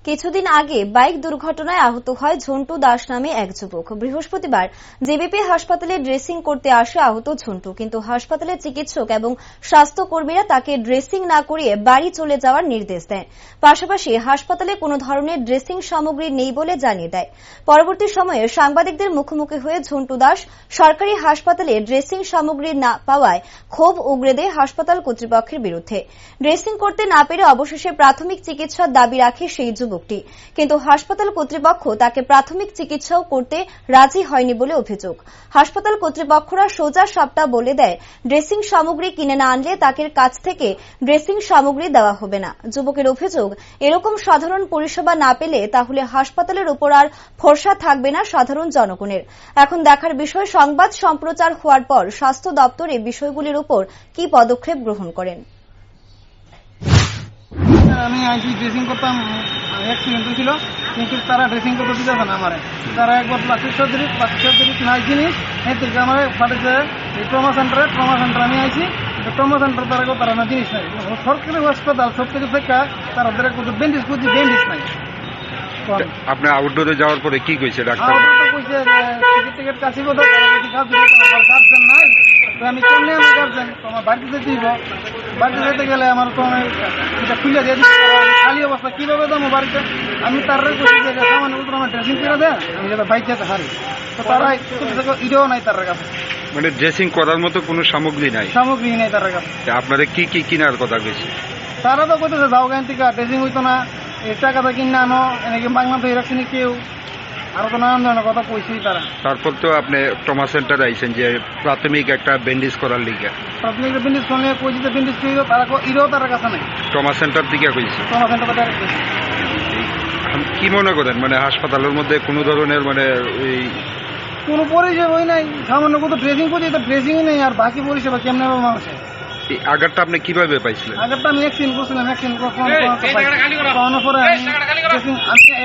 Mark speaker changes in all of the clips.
Speaker 1: কিছুদিন আগে বাইক দুর্ঘটনায় আহত হয় ঝন্টু দাস নামে এক যুবক। বৃহস্পতিবার জেবিপি হাসপাতালে ড্রেসিং করতে আসে আহত ঝন্টু, কিন্তু হাসপাতালের চিকিৎসক এবং স্বাস্থ্যকর্মীরা তাকে ড্রেসিং না করিয়ে বাড়ি চলে যাওয়ার নির্দেশ দেন। পাশাপাশি হাসপাতালে কোনো ধরনের ড্রেসিং সামগ্রী নেই বলে জানিয়ে দেয়। পরবর্তী সময়ে সাংবাদিকদের মুখোমুখি হয়ে ঝন্টু দাস সরকারি হাসপাতালে ড্রেসিং সামগ্রী না পাওয়ায় ক্ষোভ উগরে দেয় হাসপাতাল কর্তৃপক্ষের বিরুদ্ধে। ড্রেসিং করতে না পেরে অবশেষে প্রাথমিক চিকিৎসার দাবি রাখে সেই যুবকটি, কিন্তু হাসপাতাল কর্তৃপক্ষ তাকে প্রাথমিক চিকিৎসাও করতে রাজি হয়নি বলে অভিযোগ। হাসপাতাল কর্তৃপক্ষরা সোজা সাপটা বলে দেয়, ড্রেসিং সামগ্রী কিনে না আনলে তাদের কাছ থেকে ড্রেসিং সামগ্রী দেওয়া হবে না। যুবকের অভিযোগ, এরকম সাধারণ পরিষেবা না পেলে তাহলে হাসপাতালের উপর আর ভরসা থাকবে না সাধারণ জনগণের। এখন দেখার বিষয় সংবাদ সম্প্রচার হওয়ার পর স্বাস্থ্য দপ্তর এই বিষয়গুলির উপর কি পদক্ষেপ গ্রহণ করেন।
Speaker 2: আমি আইসি ড্রেসিং করতাম, অ্যাক্সিডেন্ট ছিল, কিন্তু তারা ড্রেসিং করতে দিতেছে না। আমার তারা একবার প্লাস্টিক সার্জারি নাই জিনিস এর থেকে আমার পাঠাচ্ছে ট্রমা সেন্টারে আমি আইসি ট্রমা সেন্টার তারা না জিনিস নাই। সরকারি হাসপাতাল সব কিছু থেকে তারা ব্যান্ডেজ করছি, ব্যান্ডেজ নাই।
Speaker 3: আপনি আউটডোরে যাওয়ার পরে কি কইছে ডাক্তার?
Speaker 2: কইছে টিকিট কাছি কথা গার্জেন নাই, তো আমি কেমনে আমার গার্জেন তোমার বাড়িতে যেতে দিব। বাড়িতে যেতে গেলে আমার তো এটা খুলে দিয়ে দিচ্ছে, খালি অবস্থা কিভাবে যাবো বাড়িতে। আমি তার সামান্য উত্তর আমার ড্রেসিং করে দেয়, আমি যাতে বাইক যেতে হারি। তো তারা ইডেও নাই তার কাছে,
Speaker 3: মানে ড্রেসিং করার মতো কোনো সামগ্রী নাই
Speaker 2: তার কাছে।
Speaker 3: আপনাদের কি কি কেনার কথা কইছে?
Speaker 2: তারা তো কইতেছে যাও গান থেকে ড্রেসিং হইতো না, এই টাকাটা কিনে আনো, এনেকে বাংলা তো রাখছিনি কেউ, আরো তো নানান ধরনের কথা কইছি তারা।
Speaker 3: তারপর তো আপনি ট্রমা সেন্টারে আইছেন যে প্রাথমিক একটা ব্যান্ডেজ করার লিগে।
Speaker 2: প্রাথমিক ব্যান্ডেজ করলে কইছি যে ব্যান্ডেজ করিল, তারা ইরও তার কাছে নাই।
Speaker 3: ট্রমা সেন্টার থেকে কইছে,
Speaker 2: ট্রমা সেন্টার ডাইরেক্ট কইছে।
Speaker 3: কি মনে করেন মানে হাসপাতালের মধ্যে কোনো ধরনের মানে এই
Speaker 2: কোনো পরিষেবাই নাই? সামান্য কত ড্রেসিং করছি, তো ড্রেসিংই নেই, আর বাকি পরিষেবা কেমনে হবে মানুষের?
Speaker 3: আগারটা আপনি কিভাবে পাইছিলেন?
Speaker 2: আগারটা আমি অ্যাক্সিডেন্ট করছিলাম, অ্যাক্সিডেন্ট পাওয়ানোর পরে আমি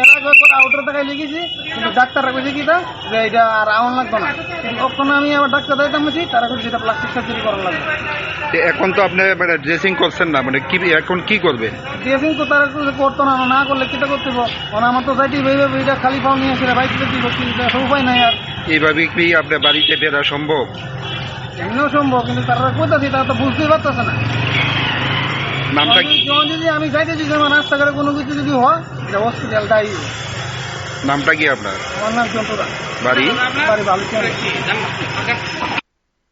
Speaker 2: এর আগে আউটার দেখাই লিখেছি, কিন্তু ডাক্তাররা কইছে কি যে এটা আর আউন লাগতো না। কিন্তু ওখানে আমি আবার ডাক্তার দাইতাম বলছি, তারা কইছে যেটা প্লাস্টিক সার্জারি করা লাগবে।
Speaker 3: এখন তো আপনি মানে ড্রেসিং করছেন না, মানে কি এখন কি করবে?
Speaker 2: ড্রেসিং তো তারা করতো না, না করলে কিটা করতে হবে। আমার তো চাইটি ভেবে এটা খালি পাও নিয়ে আসলে বাইক দিব, কিন্তু উপায় নাই। আর
Speaker 3: এইভাবে কি আপনার বাড়িতে ফেরা সম্ভব?
Speaker 2: এমনিও সম্ভব, কিন্তু তারা কোথাছি তারা তো বুঝতেই পারতেছে না।
Speaker 3: নামটা
Speaker 2: যদি আমি চাইতেছি যে আমার রাস্তাঘাটে কোনো কিছু যদি হয়, হসপিটালটাই।
Speaker 3: নামটা কি আপনার?
Speaker 2: আমার নাম ঝন্টু দাস।
Speaker 3: বাড়ি
Speaker 2: ভালো।